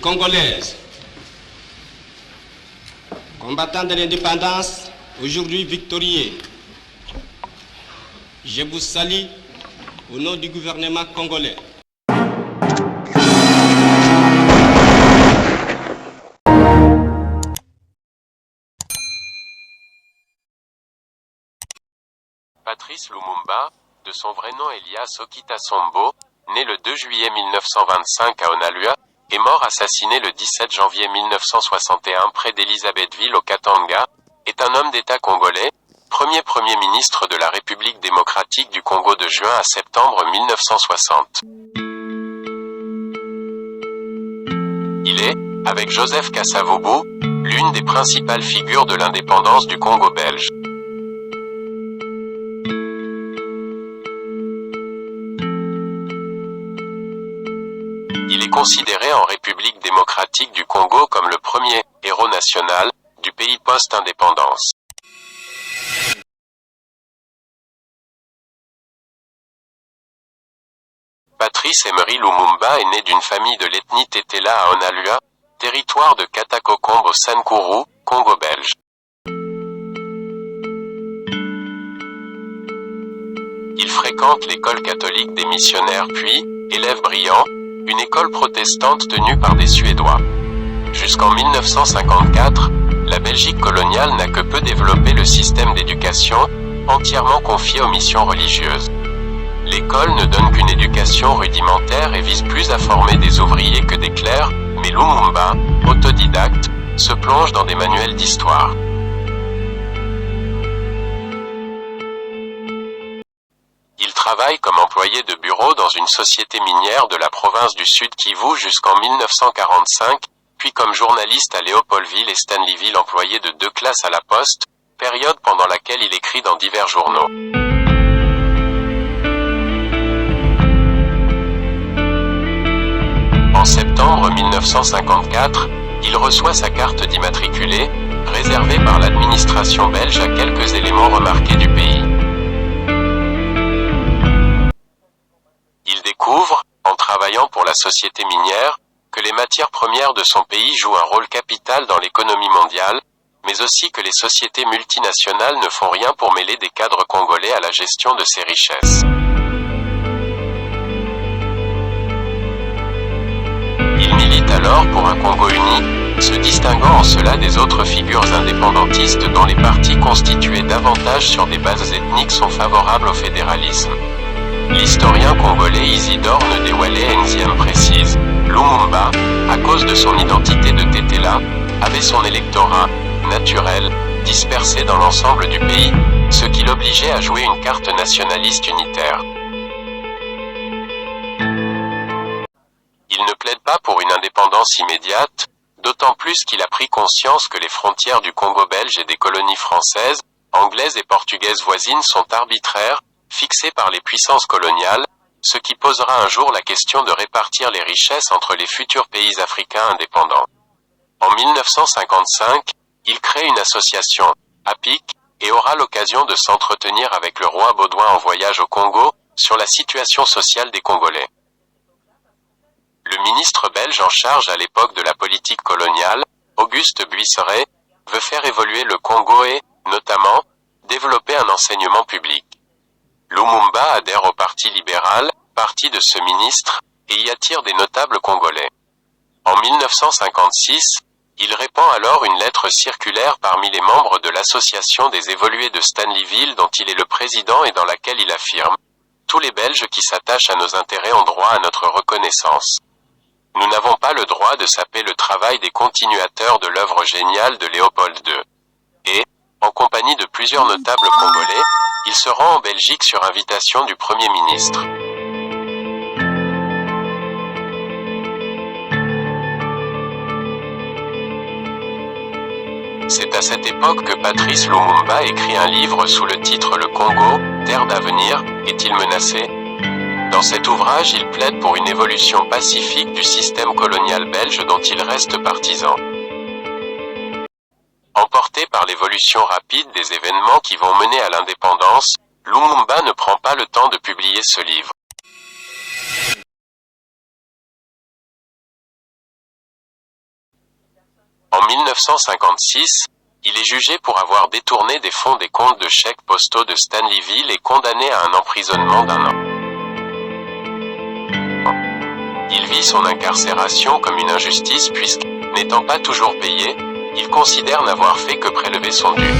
congolaises, combattants de l'indépendance, aujourd'hui victorieux, je vous salue au nom du gouvernement congolais. Patrice Lumumba, de son vrai nom Elias Okita Sombo, né le 2 juillet 1925 à Onalua, est mort assassiné le 17 janvier 1961 près d'Elisabethville au Katanga, est un homme d'État congolais, premier ministre de la République démocratique du Congo de juin à septembre 1960. Il est, avec Joseph Kasavubu, l'une des principales figures de l'indépendance du Congo belge. Il est considéré en République démocratique du Congo comme le premier héros national du pays post-indépendance. Patrice Emery Lumumba est né d'une famille de l'ethnie Tetela à Onalua, territoire de Katakokombe au Sankuru, Congo belge. Il fréquente l'école catholique des missionnaires puis, élève brillant, une école protestante tenue par des Suédois. Jusqu'en 1954, la Belgique coloniale n'a que peu développé le système d'éducation, entièrement confié aux missions religieuses. L'école ne donne qu'une éducation rudimentaire et vise plus à former des ouvriers que des clercs, mais Lumumba, autodidacte, se plonge dans des manuels d'histoire. Il travaille comme employé de bureau dans une société minière de la province du Sud Kivu jusqu'en 1945, puis comme journaliste à Léopoldville et Stanleyville employé de 2 classes à la Poste, période pendant laquelle il écrit dans divers journaux. En septembre 1954, il reçoit sa carte d'immatriculé, réservée par l'administration belge à quelques éléments remarqués du pays. Il découvre, en travaillant pour la société minière, que les matières premières de son pays jouent un rôle capital dans l'économie mondiale, mais aussi que les sociétés multinationales ne font rien pour mêler des cadres congolais à la gestion de ces richesses. Il milite alors pour un Congo uni, se distinguant en cela des autres figures indépendantistes dont les partis constitués davantage sur des bases ethniques sont favorables au fédéralisme. L'historien congolais Isidore Ndewale Nziem précise, Lumumba, à cause de son identité de Tetela, avait son électorat, naturel, dispersé dans l'ensemble du pays, ce qui l'obligeait à jouer une carte nationaliste unitaire. Il ne plaide pas pour une indépendance immédiate, d'autant plus qu'il a pris conscience que les frontières du Congo belge et des colonies françaises, anglaises et portugaises voisines sont arbitraires, fixées par les puissances coloniales, ce qui posera un jour la question de répartir les richesses entre les futurs pays africains indépendants. En 1955, il crée une association, APIC, et aura l'occasion de s'entretenir avec le roi Baudouin en voyage au Congo, sur la situation sociale des Congolais. Le ministre belge en charge à l'époque de la politique coloniale, Auguste Buisseret, veut faire évoluer le Congo et, notamment, développer un enseignement public. Lumumba adhère au Parti libéral, parti de ce ministre, et y attire des notables congolais. En 1956, il répand alors une lettre circulaire parmi les membres de l'association des évolués de Stanleyville dont il est le président et dans laquelle il affirme « Tous les Belges qui s'attachent à nos intérêts ont droit à notre reconnaissance. Nous n'avons pas le droit de saper le travail des continuateurs de l'œuvre géniale de Léopold II. » Et, en compagnie de plusieurs notables congolais, il se rend en Belgique sur invitation du Premier ministre. C'est à cette époque que Patrice Lumumba écrit un livre sous le titre Le Congo, terre d'avenir, est-il menacé? Dans cet ouvrage, il plaide pour une évolution pacifique du système colonial belge dont il reste partisan. Emporté par l'évolution rapide des événements qui vont mener à l'indépendance, Lumumba ne prend pas le temps de publier ce livre. En 1956, il est jugé pour avoir détourné des fonds des comptes de chèques postaux de Stanleyville et condamné à un emprisonnement d'1 an. Il vit son incarcération comme une injustice puisque, n'étant pas toujours payé, il considère n'avoir fait que prélever son dû.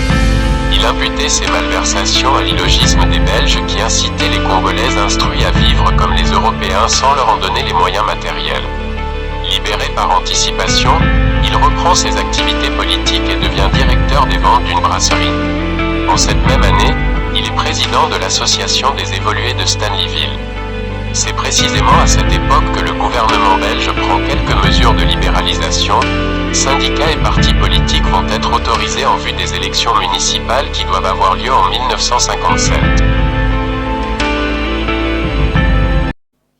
Il imputait ces malversations à l'illogisme des Belges qui incitaient les Congolais instruits à vivre comme les Européens sans leur en donner les moyens matériels. Libéré par anticipation, il reprend ses activités politiques et devient directeur des ventes d'une brasserie. En cette même année, il est président de l'association des évolués de Stanleyville. C'est précisément à cette époque que le gouvernement belge prend quelques mesures de libéralisation. Syndicats et partis politiques vont être autorisés en vue des élections municipales qui doivent avoir lieu en 1957.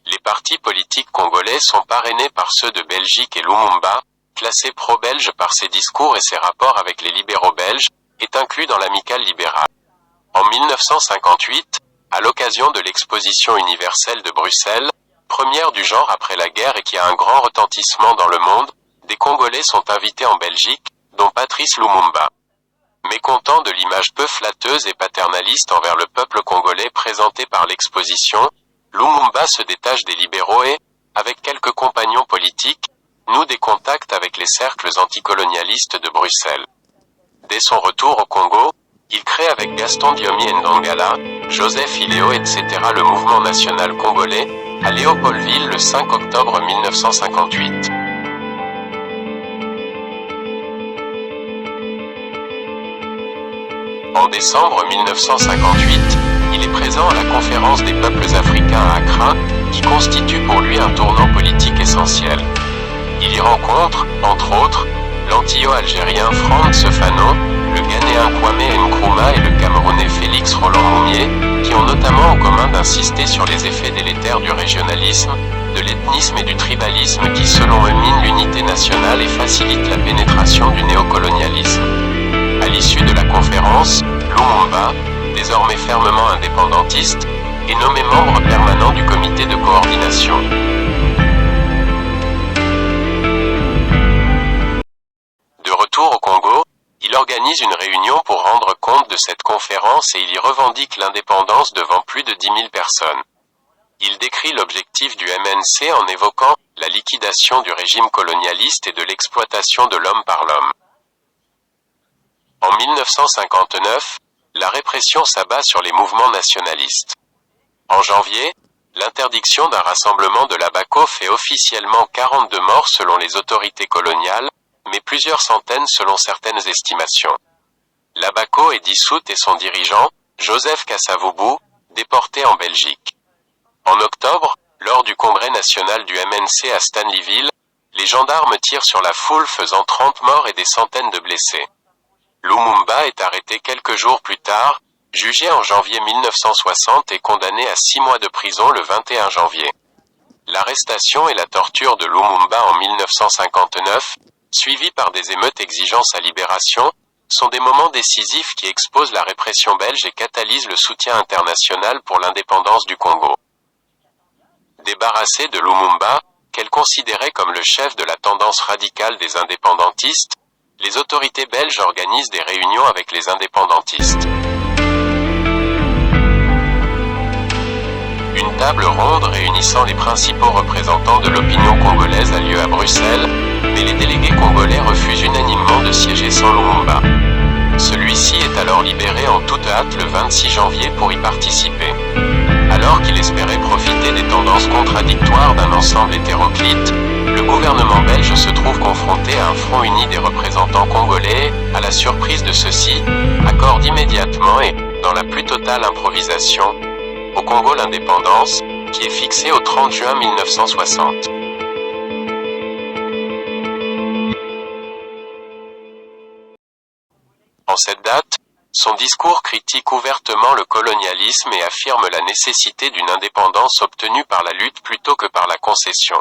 Les partis politiques congolais sont parrainés par ceux de Belgique et Lumumba, classé pro-belge par ses discours et ses rapports avec les libéraux belges, est inclus dans l'amicale libérale. En 1958, à l'occasion de l'exposition universelle de Bruxelles, première du genre après la guerre et qui a un grand retentissement dans le monde, des Congolais sont invités en Belgique, dont Patrice Lumumba. Mécontent de l'image peu flatteuse et paternaliste envers le peuple congolais présentée par l'exposition, Lumumba se détache des libéraux et, avec quelques compagnons politiques, noue des contacts avec les cercles anticolonialistes de Bruxelles. Dès son retour au Congo, il crée avec Gaston Diomi Ndongala, Joseph Iléo etc. le mouvement national congolais, à Léopoldville le 5 octobre 1958. En décembre 1958, il est présent à la conférence des peuples africains à Accra, qui constitue pour lui un tournant politique essentiel. Il y rencontre, entre autres, l'antillo-algérien Frantz Fanon, le Ghanéen Kwame Nkrumah et le Camerounais Félix Roland Moumié, qui ont notamment en commun d'insister sur les effets délétères du régionalisme, de l'ethnisme et du tribalisme qui selon eux minent l'unité nationale et facilitent la pénétration du néocolonialisme. À l'issue de la conférence, Lumumba, désormais fermement indépendantiste, est nommé membre permanent du comité de coordination. De retour au Congo, il organise une réunion pour rendre compte de cette conférence et il y revendique l'indépendance devant plus de 10 000 personnes. Il décrit l'objectif du MNC en évoquant la liquidation du régime colonialiste et de l'exploitation de l'homme par l'homme. En 1959, la répression s'abat sur les mouvements nationalistes. En janvier, l'interdiction d'un rassemblement de l'Abaco fait officiellement 42 morts selon les autorités coloniales, mais plusieurs centaines selon certaines estimations. L'Abaco est dissoute et son dirigeant, Joseph Kasavubu, déporté en Belgique. En octobre, lors du congrès national du MNC à Stanleyville, les gendarmes tirent sur la foule faisant 30 morts et des centaines de blessés. Lumumba est arrêté quelques jours plus tard, jugé en janvier 1960 et condamné à 6 mois de prison le 21 janvier. L'arrestation et la torture de Lumumba en 1959, suivis par des émeutes exigeant sa libération, sont des moments décisifs qui exposent la répression belge et catalysent le soutien international pour l'indépendance du Congo. Débarrassée de Lumumba, qu'elle considérait comme le chef de la tendance radicale des indépendantistes, les autorités belges organisent des réunions avec les indépendantistes. Une table ronde réunissant les principaux représentants de l'opinion congolaise a lieu à Bruxelles, mais les délégués congolais refusent unanimement de siéger sans Lumumba. Celui-ci est alors libéré en toute hâte le 26 janvier pour y participer. Alors qu'il espérait profiter des tendances contradictoires d'un ensemble hétéroclite, le gouvernement belge se trouve confronté à un front uni des représentants congolais et, à la surprise de ceux-ci, accorde immédiatement et, dans la plus totale improvisation, au Congo l'indépendance, qui est fixée au 30 juin 1960. En cette date, son discours critique ouvertement le colonialisme et affirme la nécessité d'une indépendance obtenue par la lutte plutôt que par la concession.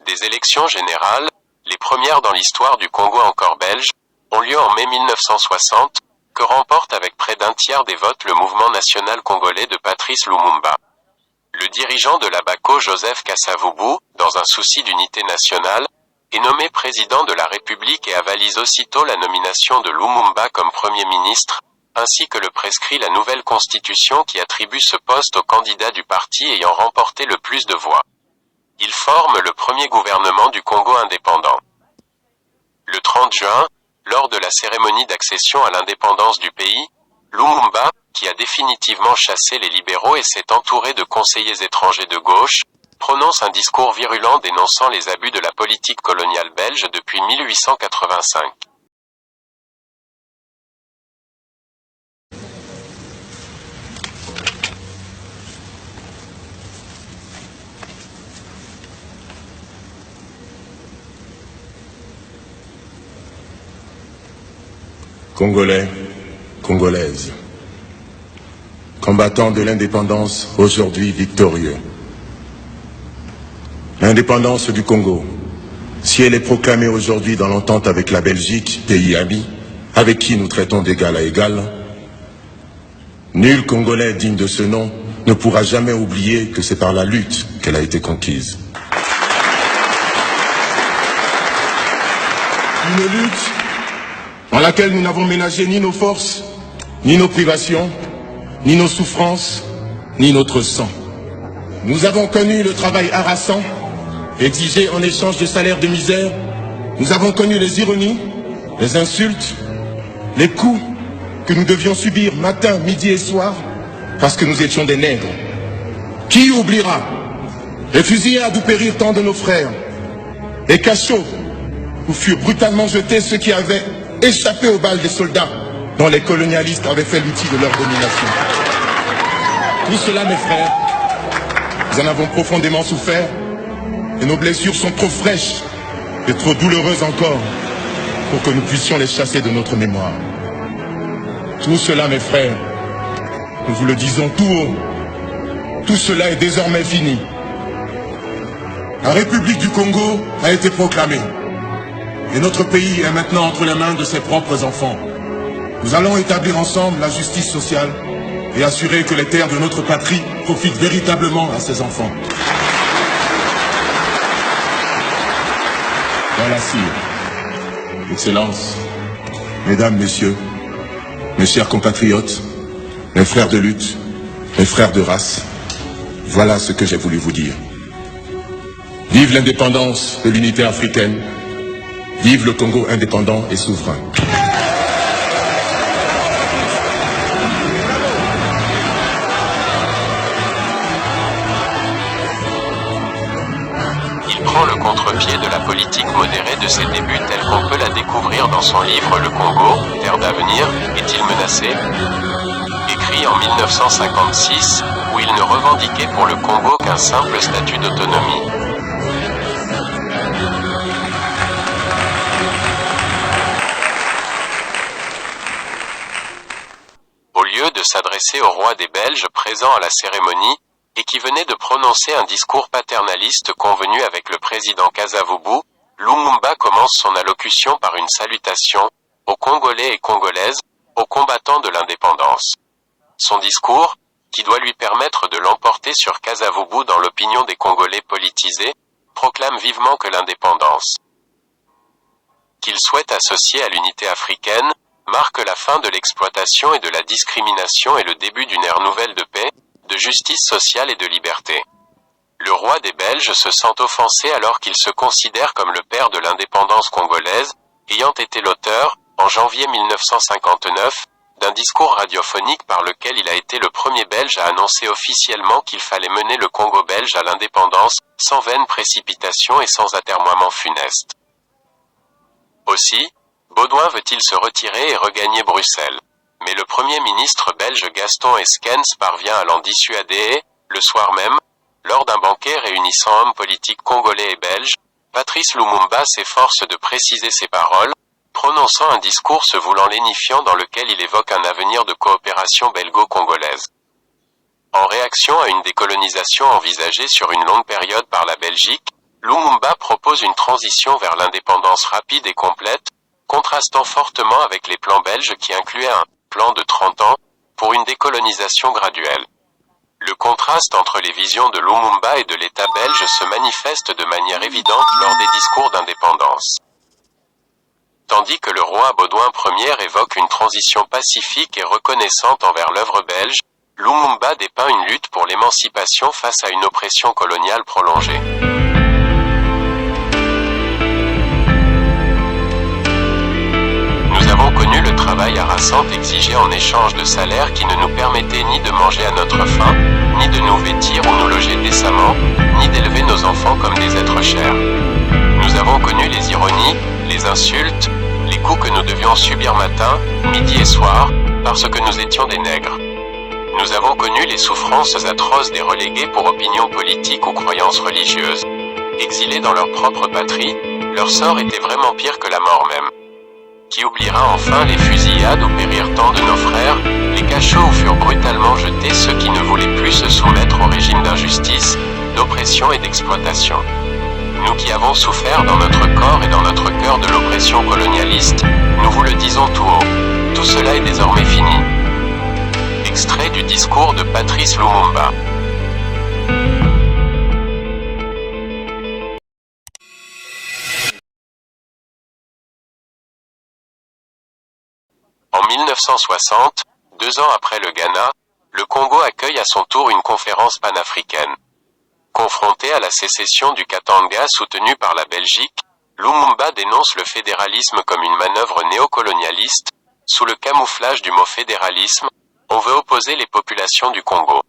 Des élections générales, les premières dans l'histoire du Congo encore belge, ont lieu en mai 1960, que remporte avec près d'un tiers des votes le mouvement national congolais de Patrice Lumumba. Le dirigeant de l'Abaco Joseph Kasavubu, dans un souci d'unité nationale, est nommé président de la République et avalise aussitôt la nomination de Lumumba comme Premier ministre, ainsi que le prescrit la nouvelle constitution qui attribue ce poste au candidat du parti ayant remporté le plus de voix. Il forme le premier gouvernement du Congo indépendant. Le 30 juin, lors de la cérémonie d'accession à l'indépendance du pays, Lumumba, qui a définitivement chassé les libéraux et s'est entouré de conseillers étrangers de gauche, prononce un discours virulent dénonçant les abus de la politique coloniale belge depuis 1885. Congolais, Congolaises, combattants de l'indépendance aujourd'hui victorieux. L'indépendance du Congo, si elle est proclamée aujourd'hui dans l'entente avec la Belgique, pays ami, avec qui nous traitons d'égal à égal, nul Congolais digne de ce nom ne pourra jamais oublier que c'est par la lutte qu'elle a été conquise. Une lutte dans laquelle nous n'avons ménagé ni nos forces, ni nos privations, ni nos souffrances, ni notre sang. Nous avons connu le travail harassant, exigé en échange de salaires de misère. Nous avons connu les ironies, les insultes, les coups que nous devions subir matin, midi et soir, parce que nous étions des nègres. Qui oubliera les fusillades où périrent tant de nos frères, les cachots où furent brutalement jetés ceux qui avaient échappé aux balles des soldats dont les colonialistes avaient fait l'outil de leur domination. Tout cela, mes frères, nous en avons profondément souffert et nos blessures sont trop fraîches et trop douloureuses encore pour que nous puissions les chasser de notre mémoire. Tout cela, mes frères, nous vous le disons tout haut, tout cela est désormais fini. La République du Congo a été proclamée. Et notre pays est maintenant entre les mains de ses propres enfants. Nous allons établir ensemble la justice sociale et assurer que les terres de notre patrie profitent véritablement à ses enfants. Voilà, sire, Excellences, Mesdames, Messieurs, mes chers compatriotes, mes frères de lutte, mes frères de race, voilà ce que j'ai voulu vous dire. Vive l'indépendance de l'unité africaine. Vive le Congo indépendant et souverain. Il prend le contre-pied de la politique modérée de ses débuts telle qu'on peut la découvrir dans son livre Le Congo, Terre d'avenir, est-il menacé ? Écrit en 1956, où il ne revendiquait pour le Congo qu'un simple statut d'autonomie. Au lieu de s'adresser au roi des Belges présent à la cérémonie, et qui venait de prononcer un discours paternaliste convenu avec le président Kasavubu, Lumumba commence son allocution par une salutation aux Congolais et Congolaises, aux combattants de l'indépendance. Son discours, qui doit lui permettre de l'emporter sur Kasavubu dans l'opinion des Congolais politisés, proclame vivement que l'indépendance qu'il souhaite associer à l'unité africaine, marque la fin de l'exploitation et de la discrimination et le début d'une ère nouvelle de paix, de justice sociale et de liberté. Le roi des Belges se sent offensé alors qu'il se considère comme le père de l'indépendance congolaise, ayant été l'auteur, en janvier 1959, d'un discours radiophonique par lequel il a été le premier Belge à annoncer officiellement qu'il fallait mener le Congo belge à l'indépendance, sans vaine précipitation et sans atermoiement funeste. Aussi, Baudouin veut-il se retirer et regagner Bruxelles. Mais le Premier ministre belge Gaston Eskens parvient à l'en dissuader et, le soir même, lors d'un banquet réunissant hommes politiques congolais et belges, Patrice Lumumba s'efforce de préciser ses paroles, prononçant un discours se voulant lénifiant dans lequel il évoque un avenir de coopération belgo-congolaise. En réaction à une décolonisation envisagée sur une longue période par la Belgique, Lumumba propose une transition vers l'indépendance rapide et complète, contrastant fortement avec les plans belges qui incluaient un plan de 30 ans, pour une décolonisation graduelle. Le contraste entre les visions de Lumumba et de l'État belge se manifeste de manière évidente lors des discours d'indépendance. Tandis que le roi Baudouin Ier évoque une transition pacifique et reconnaissante envers l'œuvre belge, Lumumba dépeint une lutte pour l'émancipation face à une oppression coloniale prolongée. Nous avons connu le travail harassant exigé en échange de salaires qui ne nous permettait ni de manger à notre faim, ni de nous vêtir ou nous loger décemment, ni d'élever nos enfants comme des êtres chers. Nous avons connu les ironies, les insultes, les coups que nous devions subir matin, midi et soir, parce que nous étions des nègres. Nous avons connu les souffrances atroces des relégués pour opinions politiques ou croyances religieuses. Exilés dans leur propre patrie, leur sort était vraiment pire que la mort même. Qui oubliera enfin les fusillades où périrent tant de nos frères, les cachots où furent brutalement jetés ceux qui ne voulaient plus se soumettre au régime d'injustice, d'oppression et d'exploitation. Nous qui avons souffert dans notre corps et dans notre cœur de l'oppression colonialiste, nous vous le disons tout haut. Tout cela est désormais fini. Extrait du discours de Patrice Lumumba. En 1960, 2 ans après le Ghana, le Congo accueille à son tour une conférence panafricaine. Confronté à la sécession du Katanga soutenue par la Belgique, Lumumba dénonce le fédéralisme comme une manœuvre néocolonialiste. Sous le camouflage du mot fédéralisme, on veut opposer les populations du Congo.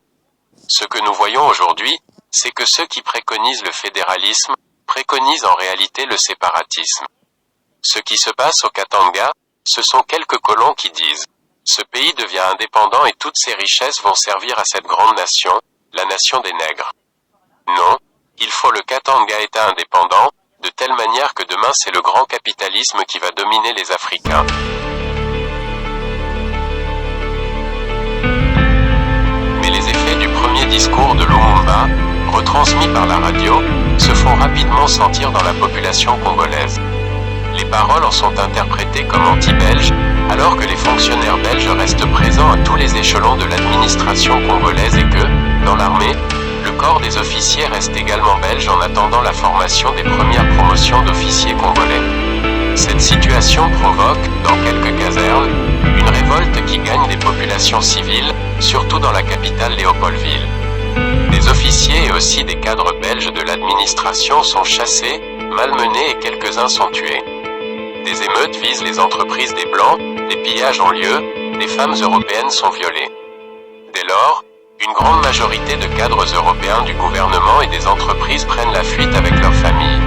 Ce que nous voyons aujourd'hui, c'est que ceux qui préconisent le fédéralisme, préconisent en réalité le séparatisme. Ce qui se passe au Katanga, ce sont quelques colons qui disent « Ce pays devient indépendant et toutes ses richesses vont servir à cette grande nation, la nation des nègres. » Non, il faut le Katanga État indépendant, de telle manière que demain c'est le grand capitalisme qui va dominer les Africains. Mais les effets du premier discours de Lumumba, retransmis par la radio, se font rapidement sentir dans la population congolaise. Les paroles en sont interprétées comme anti-belges, alors que les fonctionnaires belges restent présents à tous les échelons de l'administration congolaise et que, dans l'armée, le corps des officiers reste également belge en attendant la formation des premières promotions d'officiers congolais. Cette situation provoque, dans quelques casernes, une révolte qui gagne des populations civiles, surtout dans la capitale Léopoldville. Des officiers et aussi des cadres belges de l'administration sont chassés, malmenés et quelques-uns sont tués. Des émeutes visent les entreprises des Blancs, des pillages ont lieu, des femmes européennes sont violées. Dès lors, une grande majorité de cadres européens du gouvernement et des entreprises prennent la fuite avec leurs familles.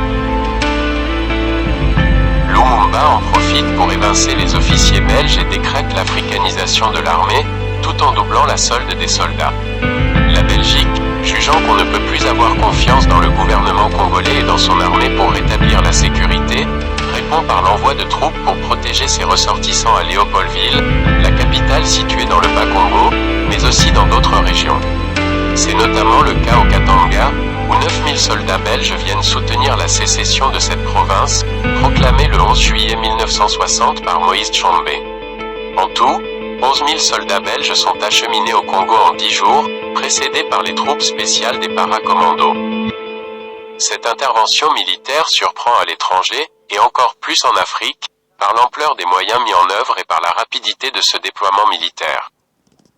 Lumumba en profite pour évincer les officiers belges et décrète l'africanisation de l'armée, tout en doublant la solde des soldats. La Belgique, jugeant qu'on ne peut plus avoir confiance dans le gouvernement congolais et dans son armée pour rétablir la sécurité, répond par l'envoi de troupes pour protéger ses ressortissants à Léopoldville, la capitale située dans le Bas-Congo, mais aussi dans d'autres régions. C'est notamment le cas au Katanga, où 9000 soldats belges viennent soutenir la sécession de cette province, proclamée le 11 juillet 1960 par Moïse Tshombe. En tout, 11 000 soldats belges sont acheminés au Congo en 10 jours, précédés par les troupes spéciales des paracommandos. Cette intervention militaire surprend à l'étranger, et encore plus en Afrique, par l'ampleur des moyens mis en œuvre et par la rapidité de ce déploiement militaire.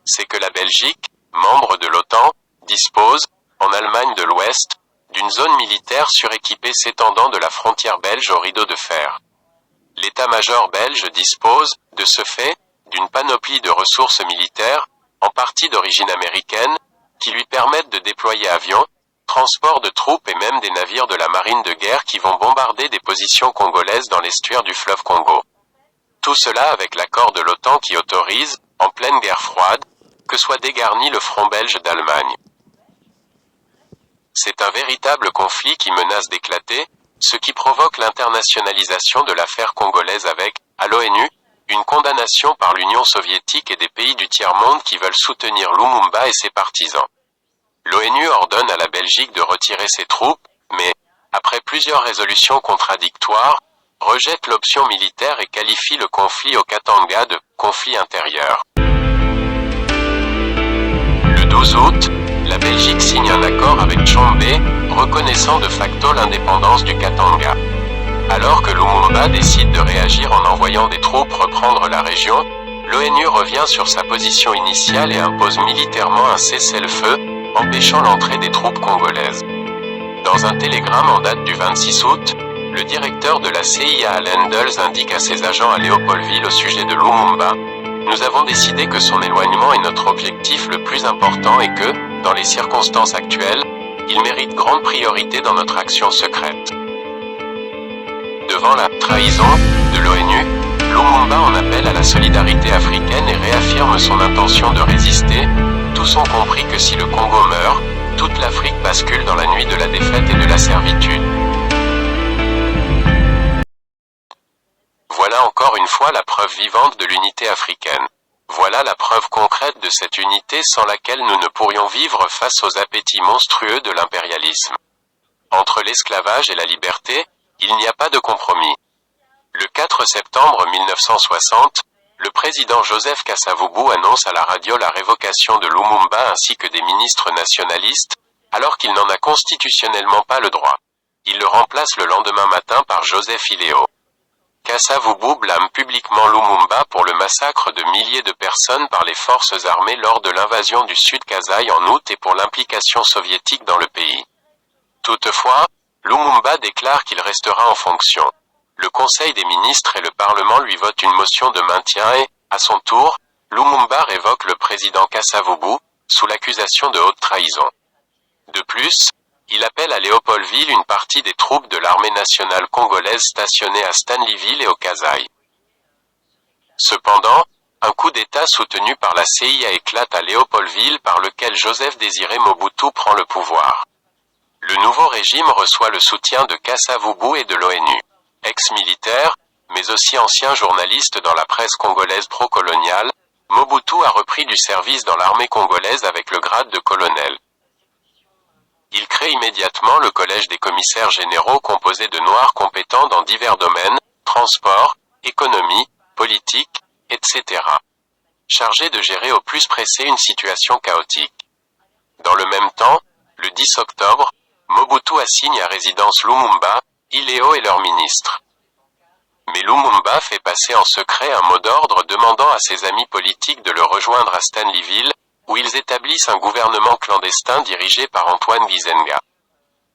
C'est que la Belgique, membre de l'OTAN, dispose, en Allemagne de l'Ouest, d'une zone militaire suréquipée s'étendant de la frontière belge au rideau de fer. L'état-major belge dispose, de ce fait, d'une panoplie de ressources militaires, en partie d'origine américaine, qui lui permettent de déployer avions, transports de troupes et même des navires de la marine de guerre qui vont bombarder des positions congolaises dans l'estuaire du fleuve Congo. Tout cela avec l'accord de l'OTAN qui autorise, en pleine guerre froide, que soit dégarni le front belge d'Allemagne. C'est un véritable conflit qui menace d'éclater, ce qui provoque l'internationalisation de l'affaire congolaise avec, à l'ONU, une condamnation par l'Union soviétique et des pays du tiers-monde qui veulent soutenir Lumumba et ses partisans. L'ONU ordonne à la Belgique de retirer ses troupes, mais, après plusieurs résolutions contradictoires, rejette l'option militaire et qualifie le conflit au Katanga de « conflit intérieur ». Le 12 août, Belgique signe un accord avec Tshombe, reconnaissant de facto l'indépendance du Katanga. Alors que Lumumba décide de réagir en envoyant des troupes reprendre la région, l'ONU revient sur sa position initiale et impose militairement un cessez-le-feu, empêchant l'entrée des troupes congolaises. Dans un télégramme en date du 26 août, le directeur de la CIA Allen Dulles indique à ses agents à Léopoldville au sujet de Lumumba: « Nous avons décidé que son éloignement est notre objectif le plus important et que, dans les circonstances actuelles, il mérite grande priorité dans notre action secrète. » Devant la « trahison » de l'ONU, Lumumba en appelle à la solidarité africaine et réaffirme son intention de résister. Tous ont compris que si le Congo meurt, toute l'Afrique bascule dans la nuit de la défaite et de la servitude. Voilà encore une fois la preuve vivante de l'unité africaine. Voilà la preuve concrète de cette unité sans laquelle nous ne pourrions vivre face aux appétits monstrueux de l'impérialisme. Entre l'esclavage et la liberté, il n'y a pas de compromis. Le 4 septembre 1960, le président Joseph Kasavubu annonce à la radio la révocation de Lumumba ainsi que des ministres nationalistes, alors qu'il n'en a constitutionnellement pas le droit. Il le remplace le lendemain matin par Joseph Ileo. Kasavubu blâme publiquement Lumumba pour le massacre de milliers de personnes par les forces armées lors de l'invasion du Sud Kasai en août et pour l'implication soviétique dans le pays. Toutefois, Lumumba déclare qu'il restera en fonction. Le Conseil des ministres et le Parlement lui votent une motion de maintien et, à son tour, Lumumba révoque le président Kasavubu, sous l'accusation de haute trahison. De plus, il appelle à Léopoldville une partie des troupes de l'armée nationale congolaise stationnées à Stanleyville et au Kasai. Cependant, un coup d'État soutenu par la CIA éclate à Léopoldville par lequel Joseph Désiré Mobutu prend le pouvoir. Le nouveau régime reçoit le soutien de Kasavubu et de l'ONU. Ex-militaire, mais aussi ancien journaliste dans la presse congolaise pro-coloniale, Mobutu a repris du service dans l'armée congolaise avec le grade de colonel. Il crée immédiatement le collège des commissaires généraux composé de noirs compétents dans divers domaines, transport, économie, politique, etc. Chargé de gérer au plus pressé une situation chaotique. Dans le même temps, le 10 octobre, Mobutu assigne à résidence Lumumba, Ileo et leurs ministres. Mais Lumumba fait passer en secret un mot d'ordre demandant à ses amis politiques de le rejoindre à Stanleyville, où ils établissent un gouvernement clandestin dirigé par Antoine Gizenga.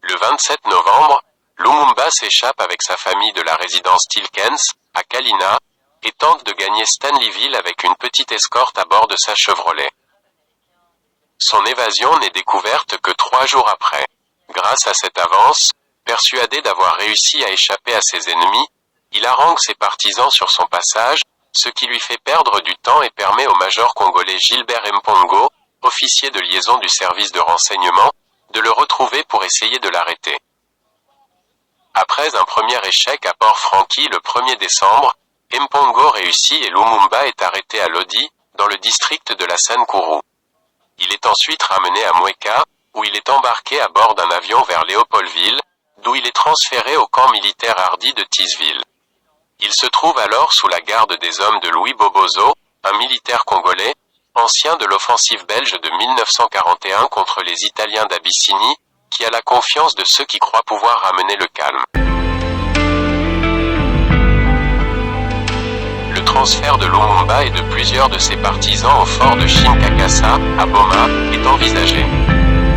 Le 27 novembre, Lumumba s'échappe avec sa famille de la résidence Tilkens, à Kalina, et tente de gagner Stanleyville avec une petite escorte à bord de sa Chevrolet. Son évasion n'est découverte que 3 jours après. Grâce à cette avance, persuadé d'avoir réussi à échapper à ses ennemis, il harangue ses partisans sur son passage, ce qui lui fait perdre du temps et permet au major congolais Gilbert Mpongo, officier de liaison du service de renseignement, de le retrouver pour essayer de l'arrêter. Après un premier échec à Port-Franqui le 1er décembre, Mpongo réussit et Lumumba est arrêté à Lodi, dans le district de la Sankuru. Il est ensuite ramené à Mweka, où il est embarqué à bord d'un avion vers Léopoldville, d'où il est transféré au camp militaire hardi de Tisville. Il se trouve alors sous la garde des hommes de Louis Bobozo, un militaire congolais, ancien de l'offensive belge de 1941 contre les Italiens d'Abyssinie, qui a la confiance de ceux qui croient pouvoir ramener le calme. Le transfert de Lumumba et de plusieurs de ses partisans au fort de Chinkakassa, à Boma, est envisagé.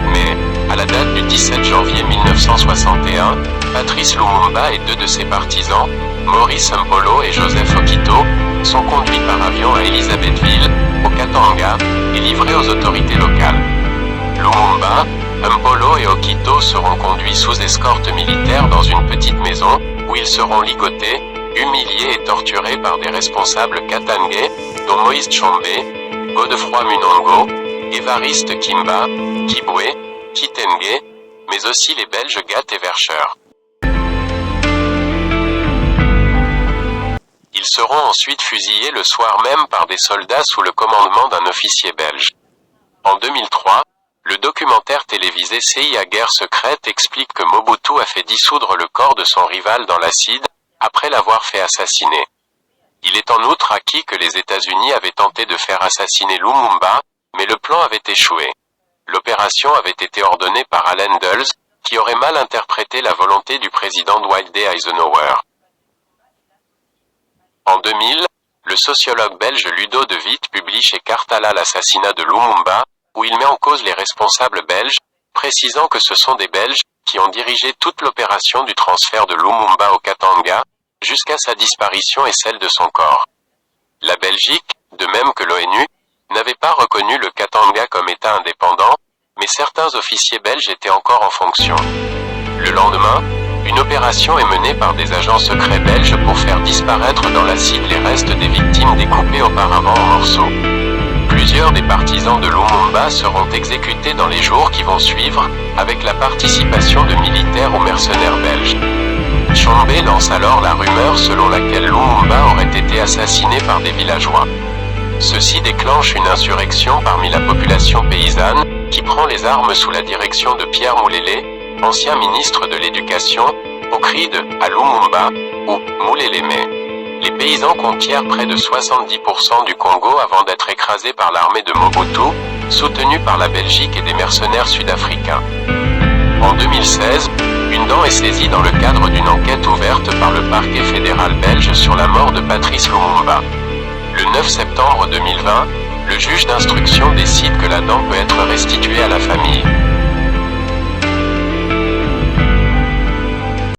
Mais, à la date du 17 janvier 1961, Patrice Lumumba et 2 de ses partisans, Maurice Mpolo et Joseph Okito, sont conduits par avion à Elisabethville, au Katanga, et livrés aux autorités locales. Lumumba, Mpolo et Okito seront conduits sous escorte militaire dans une petite maison, où ils seront ligotés, humiliés et torturés par des responsables katangais, dont Moïse Tshombe, Godefroy Munongo, Évariste Kimba, Kibwe, Kitenge, mais aussi les Belges Gatt et Verscher. Ils seront ensuite fusillés le soir même par des soldats sous le commandement d'un officier belge. En 2003, le documentaire télévisé CIA Guerre secrète explique que Mobutu a fait dissoudre le corps de son rival dans l'acide, après l'avoir fait assassiner. Il est en outre acquis que les États-Unis avaient tenté de faire assassiner Lumumba, mais le plan avait échoué. L'opération avait été ordonnée par Allen Dulles, qui aurait mal interprété la volonté du président Dwight D. Eisenhower. En 2000, le sociologue belge Ludo de Witt publie chez Cartala l'assassinat de Lumumba, où il met en cause les responsables belges, précisant que ce sont des Belges qui ont dirigé toute l'opération du transfert de Lumumba au Katanga, jusqu'à sa disparition et celle de son corps. La Belgique, de même que l'ONU, n'avait pas reconnu le Katanga comme État indépendant, mais certains officiers belges étaient encore en fonction. Le lendemain, une opération est menée par des agents secrets belges pour faire disparaître dans l'acide les restes des victimes découpées auparavant en morceaux. Plusieurs des partisans de Lumumba seront exécutés dans les jours qui vont suivre, avec la participation de militaires ou mercenaires belges. Tshombe lance alors la rumeur selon laquelle Lumumba aurait été assassiné par des villageois. Ceci déclenche une insurrection parmi la population paysanne, qui prend les armes sous la direction de Pierre Moulélé, ancien ministre de l'Éducation, au cri de « à Lumumba » ou « Moulélé-mais ». Les paysans conquièrent près de 70% du Congo avant d'être écrasés par l'armée de Mobutu, soutenue par la Belgique et des mercenaires sud-africains. En 2016, une dent est saisie dans le cadre d'une enquête ouverte par le parquet fédéral belge sur la mort de Patrice Lumumba. Le 9 septembre 2020, le juge d'instruction décide que la dent peut être restituée à la famille.